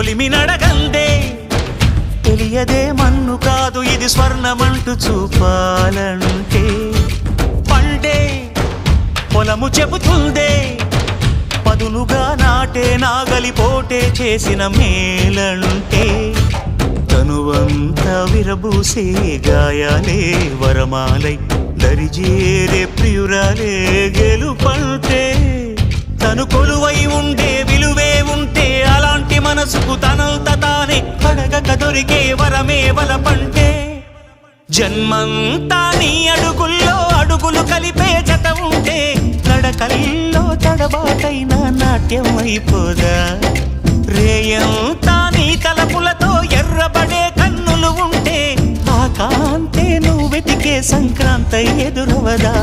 చెలిమి నడగందే తెలియదే మన్ను కాదు ఇది స్వర్ణమంటూ చూపాలంటే పండే పొలము చెబుతుందే పదునుగా నాటే నాగలిపోటే చేసిన మేలంటే తనువంతా విరబూసే గాయాలే వరమాలై దరిజేరే ప్రియురాలే గెలుపంటే తను కొలువై ఉండే విలువే ఉంటే అలాంటి మనసుకు తనంత తానే అడగక దొరికే వరమే వలపంటే జన్మంతా నీ అడుగుల్లో అడుగులు కలిపే జత ఉంటే నడకల్లో తడబాటైన నాట్యం అయిపోదా రేయంతా నీ తలపులతో ఎర్రబడే కన్నులు ఉంటే ఆ కాంతే నువ్వు వెతికే సంక్రాంతి ఎదురవదా